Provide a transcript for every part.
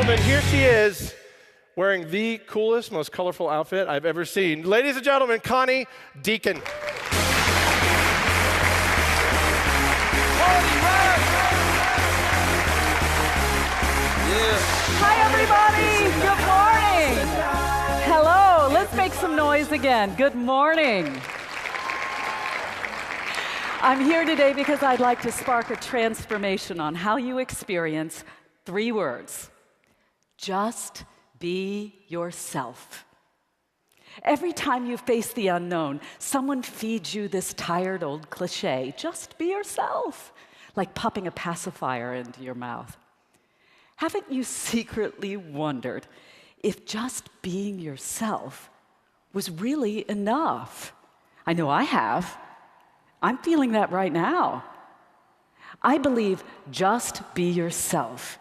gentlemen, here she is, wearing the coolest, most colorful outfit I've ever seen. Ladies and gentlemen, Connie Dieken. Hi, everybody. Good morning. Hello. Let's make some noise again. Good morning. I'm here today because I'd like to spark a transformation on how you experience 3 words. Just be yourself. Every time you face the unknown, someone feeds you this tired old cliche, just be yourself, like popping a pacifier into your mouth. Haven't you secretly wondered if just being yourself was really enough? I know I have. I'm feeling that right now. I believe just be yourself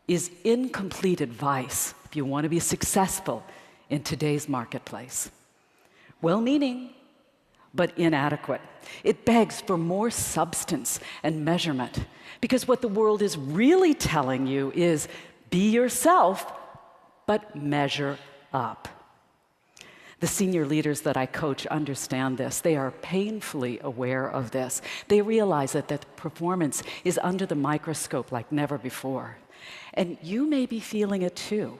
is incomplete advice if you want to be successful in today's marketplace. Well-meaning, but inadequate. It begs for more substance and measurement, because what the world is really telling you is be yourself, but measure up. The senior leaders that I coach understand this. They are painfully aware of this. They realize that performance is under the microscope like never before. And you may be feeling it too.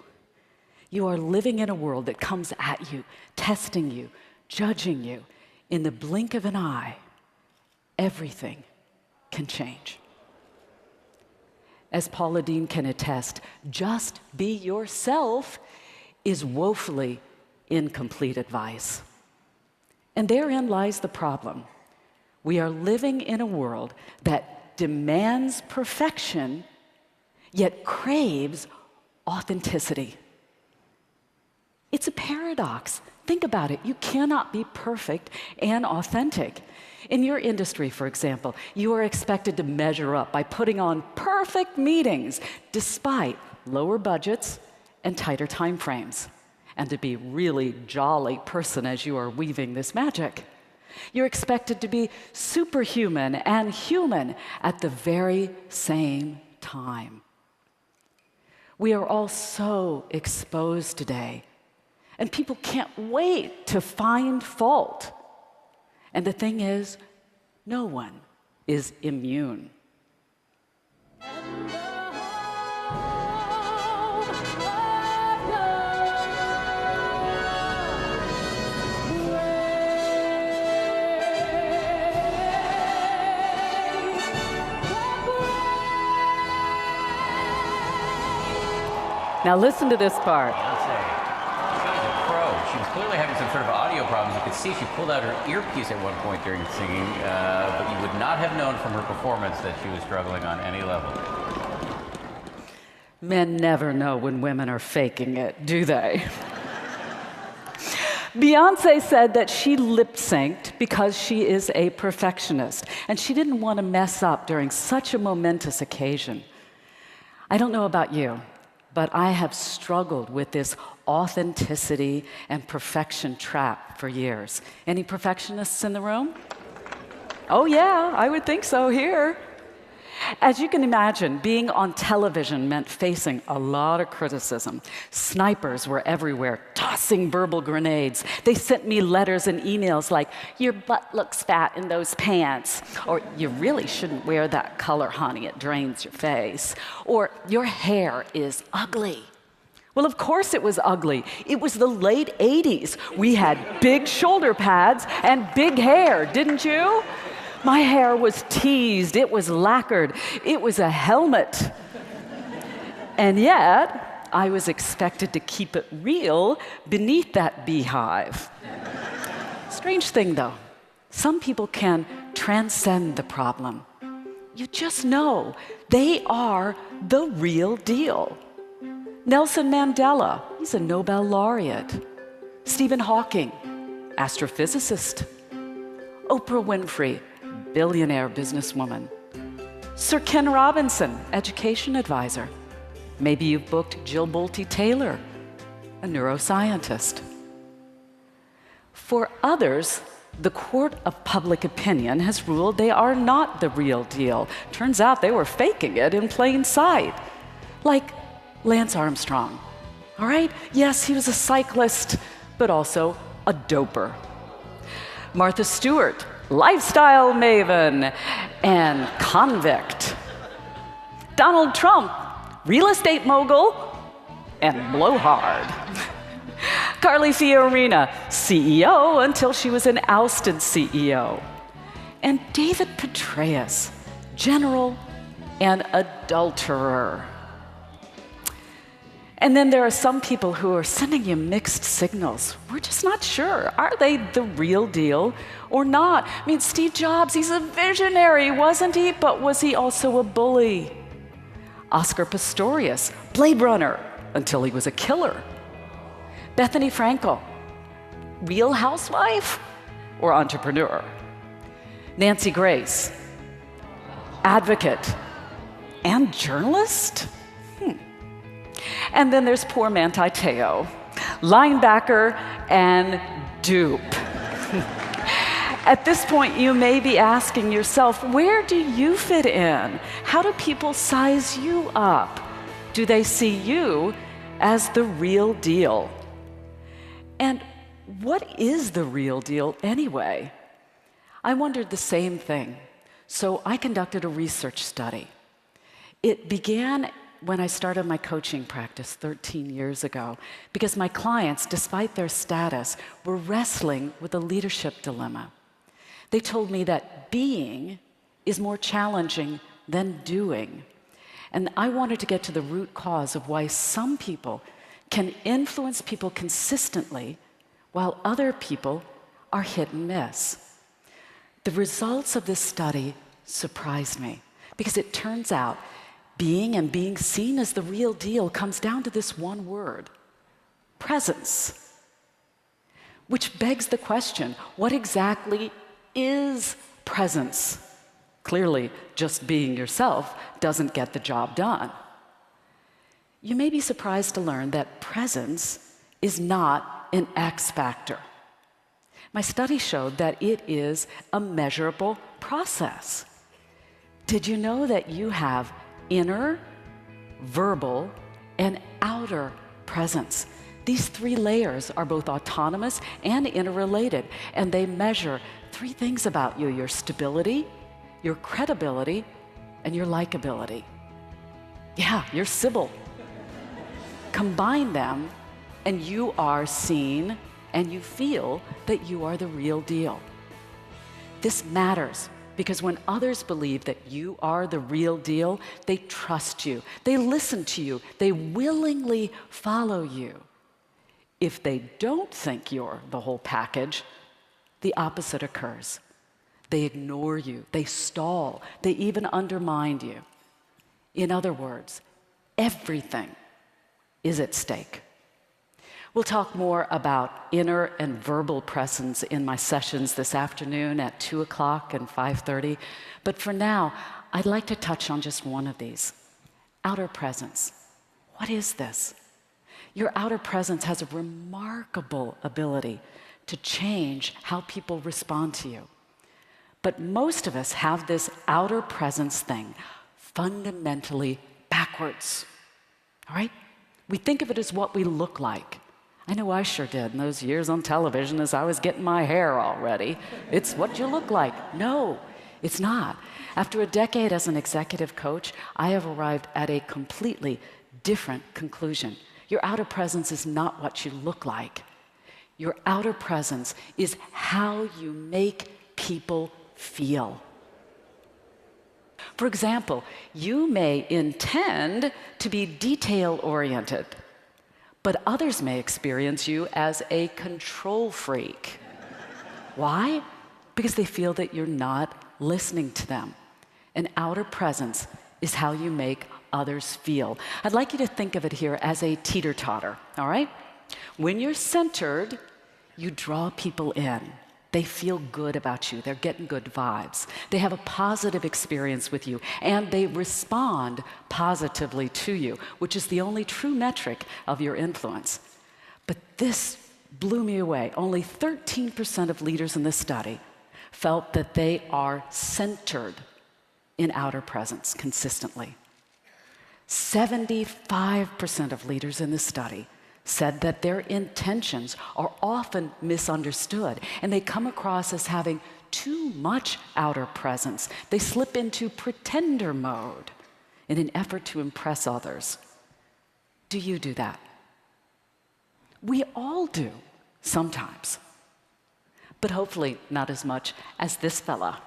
You are living in a world that comes at you, testing you, judging you. In the blink of an eye, everything can change. As Paula Deen can attest, just be yourself is woefully incomplete advice. And therein lies the problem. We are living in a world that demands perfection, yet craves authenticity. It's a paradox. Think about it. You cannot be perfect and authentic. In your industry, for example, you are expected to measure up by putting on perfect meetings despite lower budgets and tighter time frames, and to be really jolly person as you are weaving this magic. You're expected to be superhuman and human at the very same time. We are all so exposed today, and people can't wait to find fault. And the thing is, no one is immune. Now listen to this part. She was clearly having some sort of audio problems. You could see she pulled out her earpiece at one point during singing, but you would not have known from her performance that she was struggling on any level. Men never know when women are faking it, do they? Beyonce said that she lip-synced because she is a perfectionist, and she didn't want to mess up during such a momentous occasion. I don't know about you, but I have struggled with this authenticity and perfection trap for years. Any perfectionists in the room? Oh yeah, I would think so here. As you can imagine, being on television meant facing a lot of criticism. Snipers were everywhere, tossing verbal grenades. They sent me letters and emails like, "Your butt looks fat in those pants," or "You really shouldn't wear that color, honey, it drains your face," or "Your hair is ugly." Well, of course it was ugly. It was the late 80s. We had big shoulder pads and big hair, didn't you? My hair was teased, it was lacquered, it was a helmet. And yet, I was expected to keep it real beneath that beehive. Strange thing though, some people can transcend the problem. You just know they are the real deal. Nelson Mandela, he's a Nobel laureate. Stephen Hawking, astrophysicist. Oprah Winfrey, billionaire businesswoman. Sir Ken Robinson, education advisor. Maybe you've booked Jill Bolte Taylor, a neuroscientist. For others, the court of public opinion has ruled they are not the real deal. Turns out they were faking it in plain sight. Like Lance Armstrong. All right? Yes, he was a cyclist, but also a doper. Martha Stewart, lifestyle maven and convict. Donald Trump, real estate mogul and blowhard. Carly Fiorina, CEO until she was an ousted CEO. And David Petraeus, general and adulterer. And then there are some people who are sending you mixed signals. We're just not sure. Are they the real deal or not? I mean, Steve Jobs, he's a visionary, wasn't he? But was he also a bully? Oscar Pistorius, Blade Runner, until he was a killer. Bethany Frankel, real housewife or entrepreneur? Nancy Grace, advocate and journalist? And then there's poor Manti Te'o, linebacker and dupe. At this point, you may be asking yourself, where do you fit in? How do people size you up? Do they see you as the real deal? And what is the real deal anyway? I wondered the same thing, so I conducted a research study. It began when I started my coaching practice 13 years ago, because my clients, despite their status, were wrestling with a leadership dilemma. They told me that being is more challenging than doing. And I wanted to get to the root cause of why some people can influence people consistently while other people are hit and miss. The results of this study surprised me, because it turns out being and being seen as the real deal comes down to this one word: presence. Which begs the question, what exactly is presence? Clearly, just being yourself doesn't get the job done. You may be surprised to learn that presence is not an X factor. My study showed that it is a measurable process. Did you know that you have inner, verbal, and outer presence? These three layers are both autonomous and interrelated, and they measure three things about you: your stability, your credibility, and your likability. Yeah, you're Sybil. Combine them, and you are seen, and you feel that you are the real deal. This matters, because when others believe that you are the real deal, they trust you, they listen to you, they willingly follow you. If they don't think you're the whole package, the opposite occurs. They ignore you, they stall, they even undermine you. In other words, everything is at stake. We'll talk more about inner and verbal presence in my sessions this afternoon at 2 o'clock and 5:30. But for now, I'd like to touch on just one of these: outer presence. What is this? Your outer presence has a remarkable ability to change how people respond to you. But most of us have this outer presence thing fundamentally backwards. All right? We think of it as what we look like. I know I sure did in those years on television as I was getting my hair all ready. It's what you look like. No, it's not. After a decade as an executive coach, I have arrived at a completely different conclusion. Your outer presence is not what you look like. Your outer presence is how you make people feel. For example, you may intend to be detail-oriented, but others may experience you as a control freak. Why? Because they feel that you're not listening to them. An outer presence is how you make others feel. I'd like you to think of it here as a teeter-totter, all right? When you're centered, you draw people in. They feel good about you. They're getting good vibes. They have a positive experience with you, and they respond positively to you, which is the only true metric of your influence. But this blew me away. Only 13% of leaders in this study felt that they are centered in outer presence consistently. 75% of leaders in the study said that their intentions are often misunderstood, and they come across as having too much outer presence. They slip into pretender mode in an effort to impress others. Do you do that? We all do, sometimes. But hopefully not as much as this fella.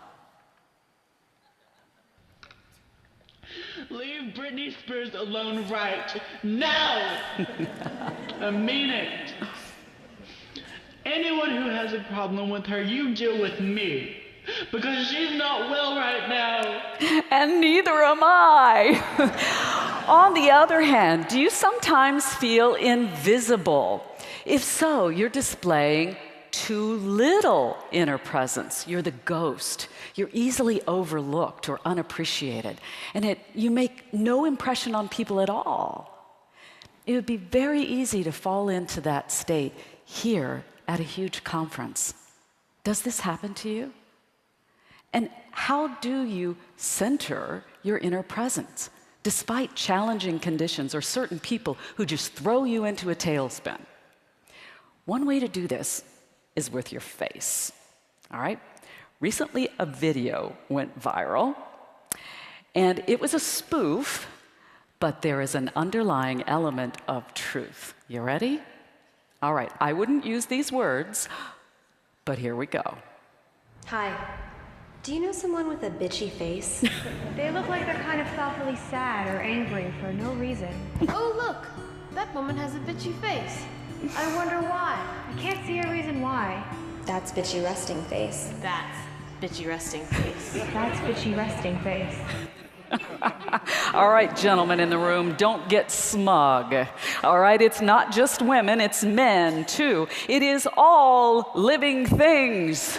Leave Britney Spears alone right now! I mean it. Anyone who has a problem with her, you deal with me. Because she's not well right now. And neither am I. On the other hand, do you sometimes feel invisible? If so, you're displaying too little inner presence. You're the ghost. You're easily overlooked or unappreciated. And you make no impression on people at all. It would be very easy to fall into that state here at a huge conference. Does this happen to you? And how do you center your inner presence despite challenging conditions or certain people who just throw you into a tailspin? One way to do this is with your face, all right? Recently, a video went viral, and it was a spoof, but there is an underlying element of truth. You ready? All right, I wouldn't use these words, but here we go. Hi. Do you know someone with a bitchy face? They look like they're kind of thoughtfully sad or angry for no reason. Oh, look! That woman has a bitchy face. I wonder why. I can't see a reason why. That's bitchy resting face. That's bitchy resting face. That's bitchy resting face. All right, gentlemen in the room, don't get smug. All right, it's not just women, it's men too. It is all living things.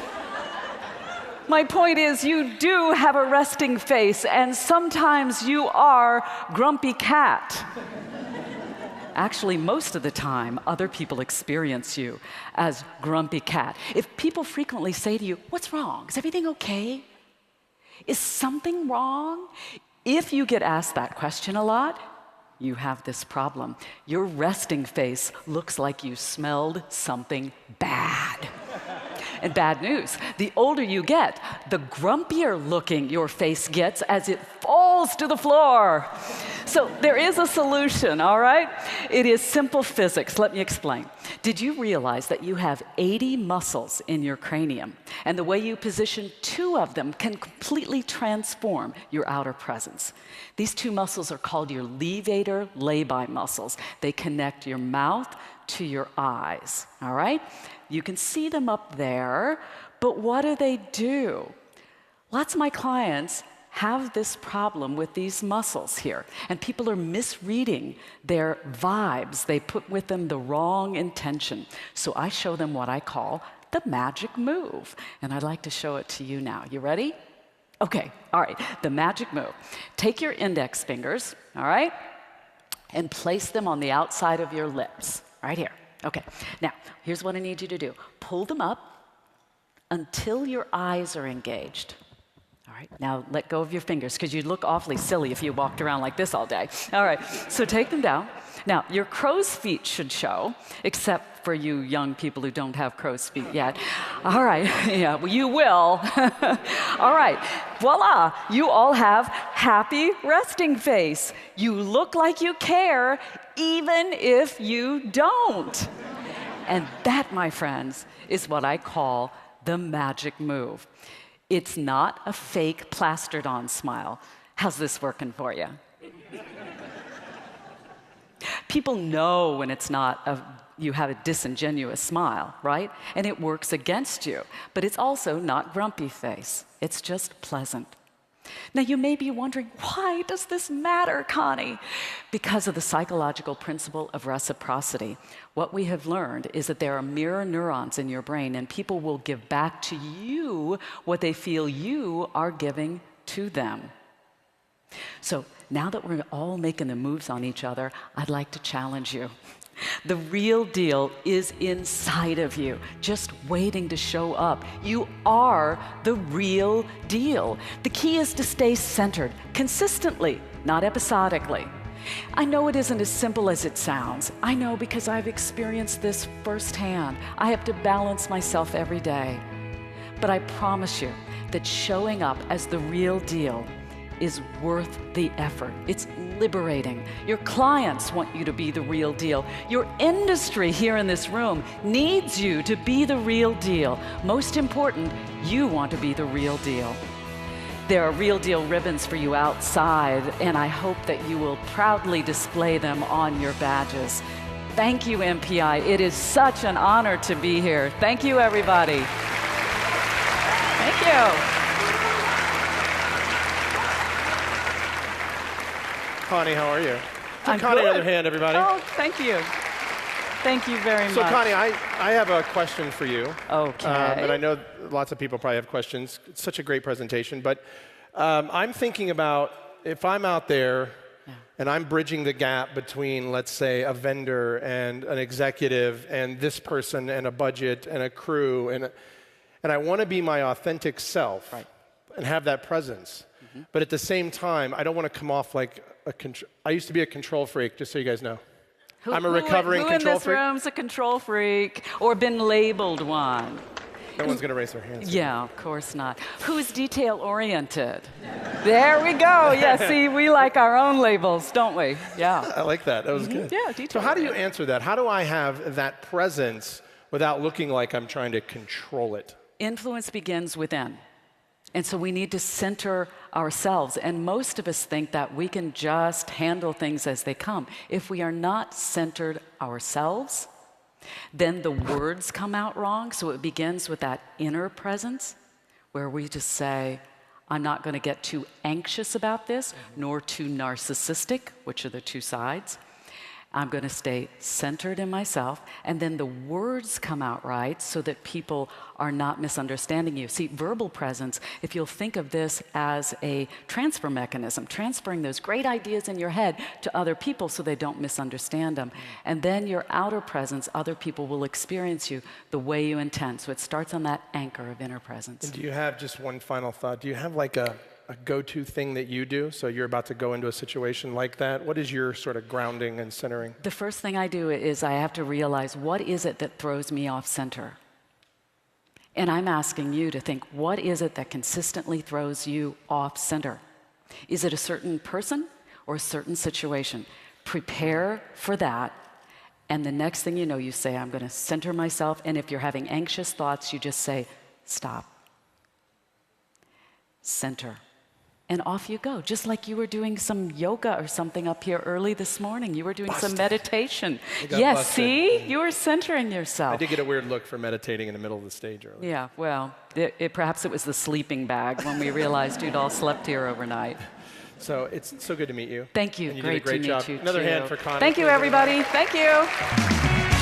My point is, you do have a resting face, and sometimes you are grumpy cat. Actually, most of the time, other people experience you as grumpy cat. If people frequently say to you, "What's wrong? Is everything okay? Is something wrong?" If you get asked that question a lot, you have this problem. Your resting face looks like you smelled something bad. And bad news, the older you get, the grumpier looking your face gets as it falls to the floor. So there is a solution, all right? It is simple physics. Let me explain. Did you realize that you have 80 muscles in your cranium? And the way you position 2 of them can completely transform your outer presence. These 2 muscles are called your levator labii muscles. They connect your mouth to your eyes, all right? You can see them up there, but what do? Lots of my clients have this problem with these muscles here, and people are misreading their vibes. They put with them the wrong intention. So I show them what I call the magic move, and I'd like to show it to you now. You ready? Okay, all right, the magic move. Take your index fingers, all right, and place them on the outside of your lips, right here. Okay, now, here's what I need you to do. Pull them up until your eyes are engaged. All right, now let go of your fingers, because you'd look awfully silly if you walked around like this all day. All right, so take them down. Now, your crow's feet should show, except for you young people who don't have crow's feet yet. All right, yeah, well, you will. All right, voila, you all have happy resting face. You look like you care, even if you don't. And that, my friends, is what I call the magic move. It's not a fake plastered on smile. How's this working for you? People know when it's not you have a disingenuous smile, right? And it works against you. But it's also not grumpy face. It's just pleasant. Now, you may be wondering, why does this matter, Connie? Because of the psychological principle of reciprocity. What we have learned is that there are mirror neurons in your brain, and people will give back to you what they feel you are giving to them. So now that we're all making the moves on each other, I'd like to challenge you. The real deal is inside of you, just waiting to show up. You are the real deal. The key is to stay centered, consistently, not episodically. I know it isn't as simple as it sounds. I know because I've experienced this firsthand. I have to balance myself every day. But I promise you that showing up as the real deal is worth the effort. It's liberating. Your clients want you to be the real deal. Your industry here in this room needs you to be the real deal. Most important, you want to be the real deal. There are real deal ribbons for you outside, and I hope that you will proudly display them on your badges. Thank you, MPI. It is such an honor to be here. Thank you, everybody. Thank you. Connie, how are you? I'm Connie, good. other hand, everybody. Oh, thank you. Thank you very So, much. Connie, I have a question for you. Okay. And I know lots of people probably have questions. It's such a great presentation. But I'm thinking about if I'm out there and I'm bridging the gap between, let's say, a vendor and an executive and this person and a budget and a crew, and I want to be my authentic self and have that presence. But at the same time, I don't want to come off like I used to be a control freak, just so you guys know. I'm a recovering control freak. Who in this room's a control freak or been labeled one? No one's going to raise their hands. Yeah, of course not. Who's detail-oriented? There we go. Yeah, see, we like our own labels, don't we? Yeah. I like that. That was good. Yeah, detail-oriented. So how do you answer that? How do I have that presence without looking like I'm trying to control it? Influence begins within. And so we need to center ourselves. And most of us think that we can just handle things as they come. If we are not centered ourselves, then the words come out wrong. So it begins with that inner presence where we just say, I'm not going to get too anxious about this, nor too narcissistic, which are the two sides. I'm going to stay centered in myself, and then the words come out right so that people are not misunderstanding you. See, verbal presence, if you'll think of this as a transfer mechanism, transferring those great ideas in your head to other people so they don't misunderstand them. And then your outer presence, other people will experience you the way you intend. So it starts on that anchor of inner presence. And do you have, just one final thought, do you have like a go-to thing that you do? So you're about to go into a situation like that. What is your sort of grounding and centering? The first thing I do is I have to realize, what is it that throws me off center? And I'm asking you to think, what is it that consistently throws you off center? Is it a certain person or a certain situation? Prepare for that. And the next thing you know, you say, I'm going to center myself. And if you're having anxious thoughts, you just say, stop. Center. And off you go, just like you were doing some yoga or something up here early this morning. You were doing some meditation. Yes, busted. See? You were centering yourself. I did get a weird look for meditating in the middle of the stage earlier. Yeah, well, perhaps it was the sleeping bag when we realized you'd all slept here overnight. So it's so good to meet you. Thank you. And you Great did a great to job. meet you, Another too. hand for Connie. Thank you, everybody. Thank you.